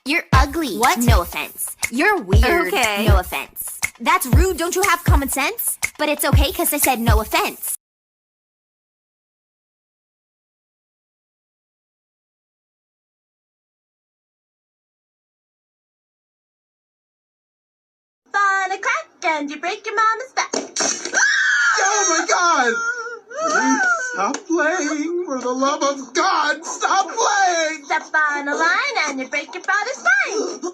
You're ugly. What? No offense. You're weird. Okay. No offense. That's rude. Don't you have common sense? But it's okay because I said no offense. On a crack and you break your mama's back. Oh my God! Please stop playing! For the love of God, stop playing! Step on a line and you break your father's spine.